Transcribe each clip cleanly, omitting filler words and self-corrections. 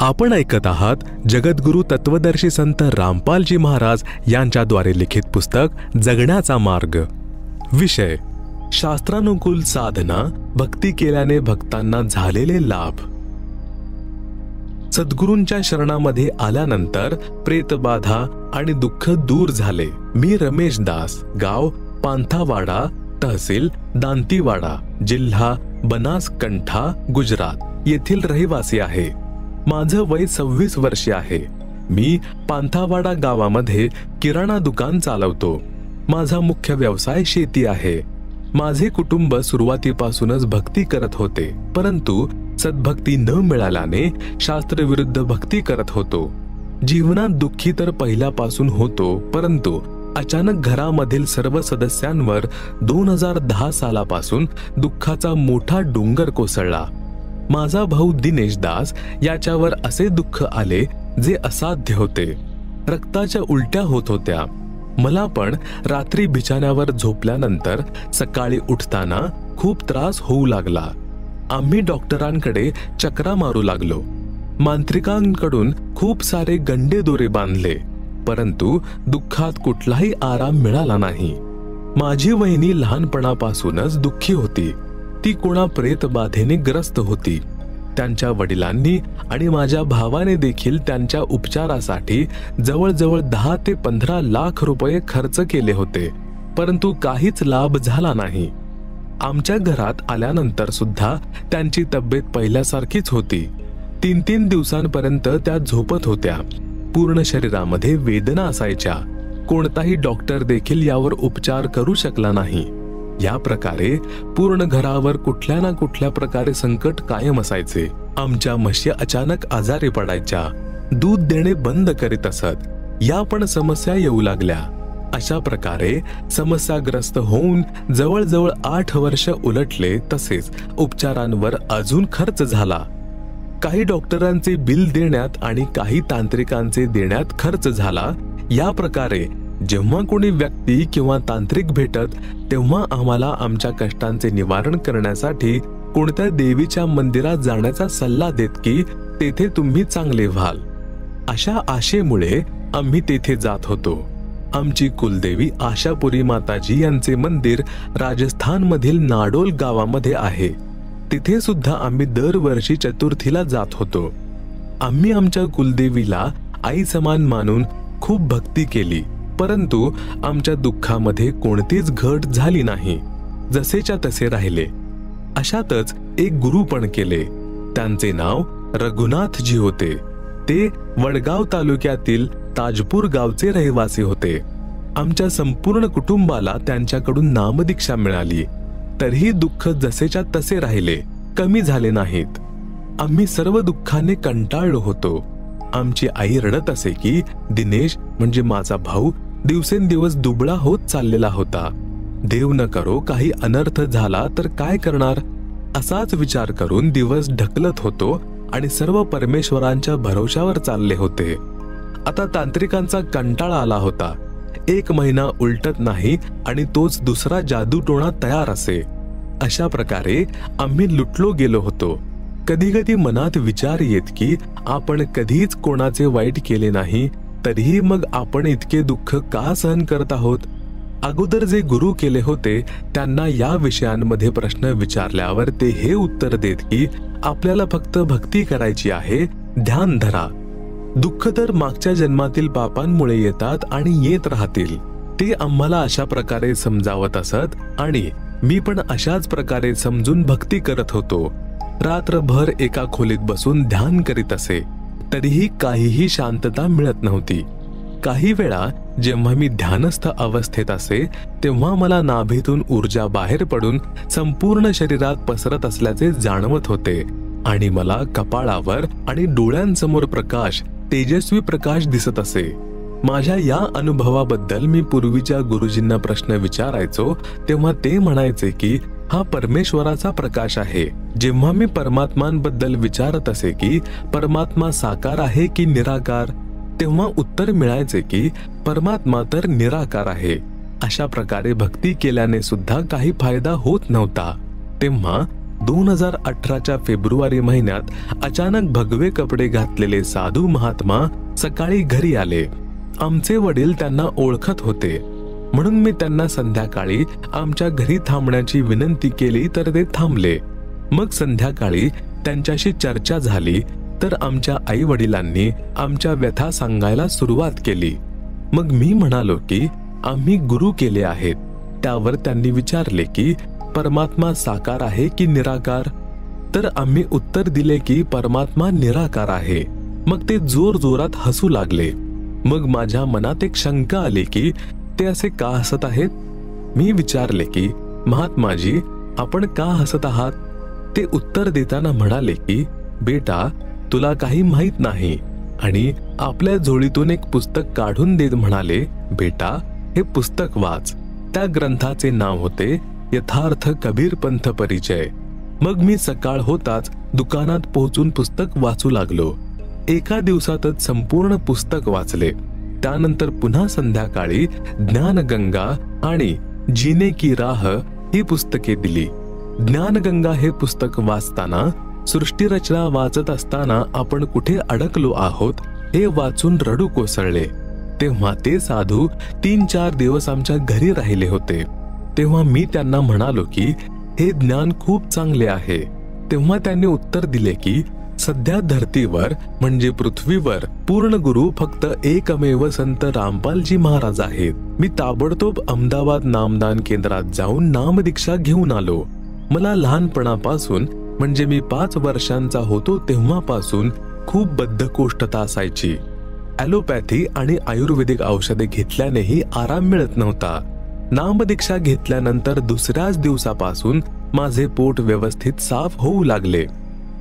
आपण ऐकत आहात जगद्गुरु तत्वदर्शी संत रामपालजी महाराज यांच्याद्वारे लिखित पुस्तक जगण्याचा मार्ग। विषय शास्त्रानुकूल साधना, भक्ती केल्याने भक्तांना झालेले लाभ। सद्गुरूंच्या शरणामध्ये आल्यानंतर प्रेतबाधा आणि दुःख दूर झाले। मी रमेश दास, गाव पांथावाडा, तहसील दांतीवाडा, जिल्हा बनासकंठा, गुजरात येथील रहिवासी आहे। माझं वय 26 वर्षे आहे। मी पांथावाडा गावामध्ये किराणा दुकान चालवतो। माझा मुख्य व्यवसाय शेती आहे। माझे कुटुंब सुरुवातीपासूनच भक्ती करत होते, परंतु सद्भक्ती न मिळाल्याने शास्त्रविरुद्ध भक्ती करत होतो। जीवनात दुःखी तर पहिल्यापासून होतो, परंतु अचानक घरामधील सर्व सदस्यांवर 2010 सालापासून दुःखाचा मोठा डोंगर कोसळला। माझा भाऊ दिनेश दास याच्यावर असे दुःख आले जे असाध्य होते। रक्ताच्या उलट्या होत होत्या। मला पण रात्री बिछाण्यावर झोपल्यानंतर सकाळी उठताना खूप त्रास होऊ लागला। आम्ही डॉक्टरांकडे चक्रा मारू लागलो। मांत्रिकांकडून खूप सारे गंडे दोरे बांधले, परंतु दुःखात कुठलाही आराम मिळाला नाही। माझी वहिनी लहानपणापासूनच दुःखी होती। ती कोणा प्रेतबाधेने ग्रस्त होती। त्यांच्या वडिलांनी आणि माझ्या भावाने देखील त्यांच्या उपचारासाठी जवळजवळ 10 ते 15 लाख रुपये खर्च केले होते, परंतु काहीच लाभ झाला नाही। आमच्या घरात आल्यानंतर सुद्धा त्यांची तब्येत पहिल्यासारखीच होती। 3-3 दिवसांपर्यंत त्या झोपत होत्या। पूर्ण शरीरामध्ये वेदना असायच्या। कोणताही डॉक्टर देखील यावर उपचार करू शकला नाही। या प्रकारे पूर्ण घरावर कुठल्या ना कुठल्या प्रकारे संकट कायम असायचे। आमच्या म्हशी अचानक आजारी पडायच्या, दूध देणे बंद करीत असत। या पण समस्या येऊ लागल्या। अशा प्रकारे समस्याग्रस्त होऊन जवळजवळ 8 वर्ष उलटले। तसेच उपचारांवर अजून खर्च झाला। काही डॉक्टरांचे बिल देण्यात आणि काही तांत्रिकांचे देण्यात खर्च झाला। या प्रकारे जेव्हा कोणी व्यक्ती किंवा तांत्रिक भेटत, तेव्हा आम्हाला आमच्या कष्टांचे निवारण करण्यासाठी कोणत्या देवीच्या मंदिरात जाण्याचा सल्ला देत की तेथे तुम्ही चांगले व्हाल। अशा आशेमुळे आम्ही तेथे जात होतो। आमची कुलदेवी आशापुरी माताजी यांचे मंदिर राजस्थान मधील नाडोल गावामध्ये आहे। तिथे सुद्धा आम्ही दरवर्षी चतुर्थीला जात होतो। आम्ही आमच्या कुलदेवीला आई समान मानून खूप भक्ती केली, परंतु आमच्या दुःखामध्ये कोणतीच घट झाली नाही। जसेच्या तसे राहिले। अशातच एक गुरु पण केले। त्यांचे नाव रघुनाथजी होते। ते वडगाव तालुक्यातील ताजपूर गावचे रहिवासी होते। आमच्या संपूर्ण कुटुंबाला त्यांच्याकडून नामदीक्षा मिळाली, तरीही दुःख जसेच्या तसे राहिले, कमी झाले नाहीत। आम्ही सर्व दुःखाने कंटाळलो होतो। आमची आई रडत असे की दिनेश म्हणजे माझा भाऊ दिवसेंदिवस दुबळा होत चाललेला होता। देव न करो काही अनर्थ झाला तर काय करणार, असाच विचार करून दिवस ढकलत होतो आणि सर्व परमेश्वरांच्या भरोशावर चालले होते। आता तांत्रिकांचा कंटाळा आला होता। 1 महिना उलटत नाही आणि तोच दुसरा जादूटोणा तयार असे। अशा प्रकारे आम्ही लुटलो गेलो होतो। कधी कधी मनात विचार येत की आपण कधीच कोणाचे वाईट केले नाही, तरीही मग आपण इतके दुःख का सहन करत आहोत। अगोदर जे गुरु केले होते त्यांना या विषयांमध्ये प्रश्न विचारल्यावर ते हे उत्तर देत की आपल्याला फक्त भक्ती करायची आहे, ध्यान धरा। दुःख तर मागच्या जन्मातील पापांमुळे येतात आणि येत राहतील। ते आम्हाला अशा प्रकारे समजावत असत आणि मी पण अशाच प्रकारे समजून भक्ती करत होतो। रात्रभर एका खोलीत बसून ध्यान करीत असे, तरीही काहीही शांतता मिळत नव्हती। काही वेळा जेव्हा मी ध्यानस्थ अवस्थेत असे, तेव्हा मला नाभीतून ऊर्जा बाहेर पडून संपूर्ण शरीरात पसरत असल्याचे जाणवत होते आणि मला कपाळावर आणि डोळ्यांसमोर प्रकाश, तेजस्वी प्रकाश दिसत असे। माझ्या या अनुभवाबद्दल मी पूर्वीच्या गुरुजींना प्रश्न विचारायचो, तेव्हा ते म्हणायचे की हा परमेश्वराचा प्रकाश आहे। जेव्हा मी परमात्मांबद्दल विचारत असे की परमात्मा साकार आहे की निराकार, तेव्हा उत्तर मिळायचे की परमात्मा तर निराकार आहे। अशा प्रकारे भक्ती केल्याने सुद्धा काही फायदा होत नव्हता। तेव्हा 2018च्या फेब्रुवारी महिन्यात अचानक भगवे कपडे घातलेले साधू महात्मा सकाळी घरी आले. आमचे वडील त्यांना ओळखत होते, म्हणून मी त्यांना संध्याकाळी आमच्या घरी थांबण्याची विनंती केली तर ते थांबले. मग संध्याकाळी त्यांच्याशी चर्चा झाली तर आमच्या आई वडिलांनी आमच्या व्यथा सांगायला सुरुवात केली. मग मी म्हणालो की आम्ही गुरु केले आहेत. त्यावर त्यांनी विचारले की परमात्मा साकार आहे की निराकार? तर आम्ही उत्तर दिले की परमात्मा निराकार आहे. मग ते जोर जोरात हसू लागले. मग माझ्या मनात एक शंका आली की ते असे का हसत आहेत. मी विचारले की महात्माजी, आपण का हसत आहात? ते उत्तर देताना म्हणाले की बेटा, तुला काही माहित नाही. आणि आपल्या झोळीतून एक पुस्तक काढून देत म्हणाले, बेटा, हे पुस्तक वाच. त्या ग्रंथाचे नाव होते यथार्थ कबीर पंथ परिचय. मग मी सकाळ होताच दुकानात पोहोचून पुस्तक वाचू लागलो. एका दिवसातच संपूर्ण पुस्तक वाचले. त्यानंतर पुन्हा संध्याकाळी ज्ञानगंगा आणि जीने की राह ही पुस्तके दिली. ज्ञानगंगा हे पुस्तक वाचताना, सृष्टी रचना वाचत असताना आपण कुठे अडकलो आहोत हे वाचून रडू कोसळले. तेव्हा ते साधू 3-4 दिवस आमच्या घरी राहिले होते. तेव्हा मी त्यांना म्हणालो की हे ज्ञान खूप चांगले आहे. तेव्हा त्यांनी उत्तर दिले की सध्या धरतीवर म्हणजे पृथ्वीवर पूर्ण गुरु फक्त एकमेव संत रामपालजी महाराज आहेत. मी ताबडतोब अहमदाबाद नामदान केंद्रात जाऊन नामदीक्षा घेऊन आलो. मला लहानपणापासून म्हणजे मी 5 वर्षांचा होतो तेव्हापासून खूप बद्धकोष्ठता असायची. ॲलोपॅथी आणि आयुर्वेदिक औषधे घेतल्यानेही आराम मिळत नव्हता. नामदीक्षा घेतल्यानंतर दुसऱ्याच दिवसापासून माझे पोट व्यवस्थित साफ होऊ लागले.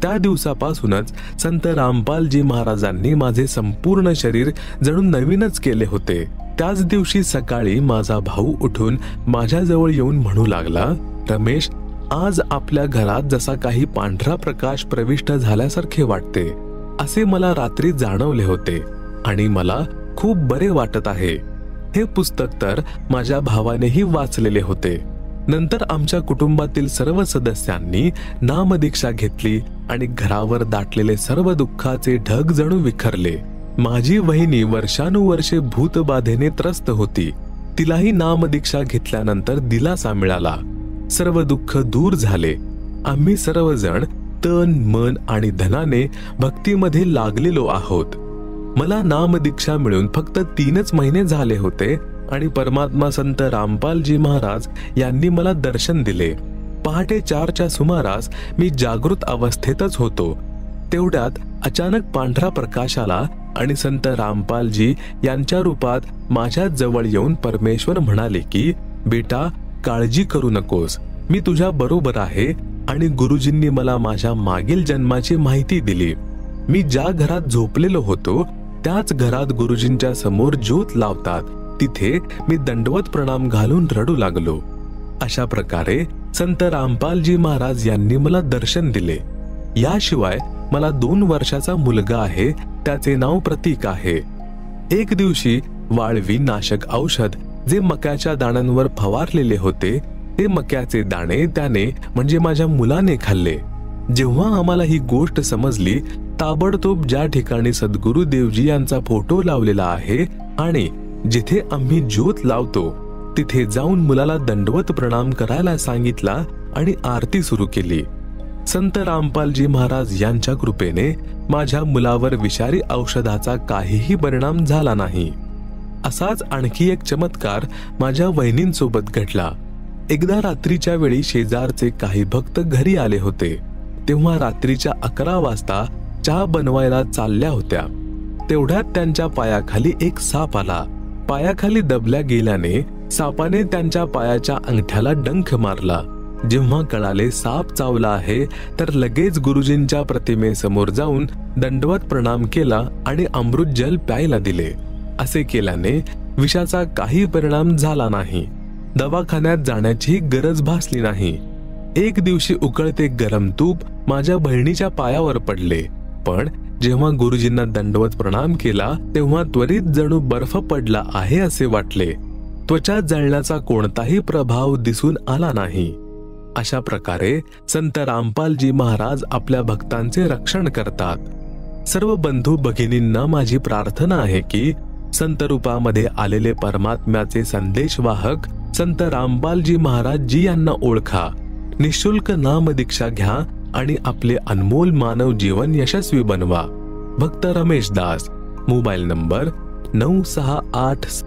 त्या दिवसापासूनच संत रामपालजी महाराजांनी माझे संपूर्ण शरीर जणू नवीनच केले होते. त्याच दिवशी सकाळी माझा भाऊ उठून माझ्याजवळ येऊन म्हणू लागला, रमेश, आज आपल्या घरात जसा काही पांढरा प्रकाश प्रविष्ट झाल्यासारखे वाटते. असे मला रात्री जाणवले होते आणि मला खूप बरे वाटत आहे. हे पुस्तक तर माझ्या भावानेही वाचलेले होते. नंतर आमच्या कुटुंबातील सर्व सदस्यांनी नामदीक्षा घेतली आणि घरावर दाटलेले सर्व दुःखाचे ढग जणू विखरले. माझी वहिनी वर्षानुवर्षे भूतबाधेने त्रस्त होती. तिलाही नामदीक्षा घेतल्यानंतर दिलासा मिळाला. सर्व दुःख दूर झाले. आम्ही सर्वजण तन, मन आणि धनाने भक्तीमध्ये लागलेलो आहोत. मला नामदीक्षा मिळून फक्त 3च महिने झाले होते आणि परमात्मा संत रामपालजी महाराज यांनी मला दर्शन दिले. पहाटे 4च्या सुमारास मी जागृत अवस्थेतच होतो. तेवढ्यात अचानक पांढरा प्रकाश आला आणि संत रामपालजी यांच्या रूपात माझ्या जवळ येऊन परमेश्वर म्हणाले की बेटा, काळजी करू नकोस, मी तुझ्या बरोबर आहे. आणि गुरुजींनी मला माझ्या मागील जन्माची माहिती दिली. मी ज्या घरात झोपलेलो होतो त्याच घरात गुरुजींच्या समोर ज्योत लावतात. तिथे मी दंडवत प्रणाम घालून रडू लागलो. अशा प्रकारे संत रामपालजी महाराज यांनी मला दर्शन दिले. याशिवाय मला 2 वर्षाचा मुलगा आहे, त्याचे नाव प्रतीक आहे. एक दिवशी वाळवी नाशक औषध जे मक्याच्या दाण्यांवर फवारलेले होते ते मक्याचे दाणे त्याने म्हणजे माझ्या मुलाने खाल्ले. जेव्हा आम्हाला ही गोष्ट समजली, ताबडतोब ज्या ठिकाणी सद्गुरु देवजी यांचा फोटो लावलेला आहे आणि जिथे आम्ही ज्योत लावतो तिथे जाऊन मुलाला दंडवत प्रणाम करायला सांगितला आणि आरती सुरू केली. संत रामपालजी महाराज यांच्या कृपेने माझ्या मुलावर विषारी औषधाचा काहीही परिणाम झाला नाही. असाच आणखी एक चमत्कार माझ्या वहिनींसोबत घडला. एकदा रात्रीच्या वेळी शेजारचे काही भक्त घरी आले होते. तेव्हा रात्रीच्या 11 वाजता चहा बनवायला चालल्या होत्या. तेवढ्यात त्यांच्या पायाखाली एक साप आला. पायाखाली दबल्या गेल्याने सापाने त्यांच्या पायाच्या अंगठ्याला डंख मारला. जेव्हा कळाले साप चावला आहे तर लगेच गुरुजींच्या प्रतिमेसमोर जाऊन दंडवत प्रणाम केला आणि अमृत जल प्यायला दिले. असे केल्याने विषाचा काही परिणाम झाला नाही. दवाखान्यात जाण्याची गरज भासली नाही. एक दिवशी उकळते गरम तूप माझ्या बहिणीच्या पायावर पडले, पण जेव्हा गुरुजींना दंडवत प्रणाम केला तेव्हा त्वरित जणू बर्फ पडला आहे असे वाटले. त्वचा जळण्याचा कोणताही प्रभाव दिसून आला नाही. अशा प्रकारे संत रामपालजी महाराज आपल्या भक्तांचे रक्षण करतात. सर्व बंधू भगिनींना माझी प्रार्थना आहे की संत रूपामध्ये आलेले परमात्म्याचे संदेशवाहक संत रामपालजी महाराज जी यांना ओळखा, निशुल्क नामदीक्षा घ्या आणि आपले अनमोल मानव जीवन यशस्वी बनवा. भक्त रमेश दास. Mobile number 9686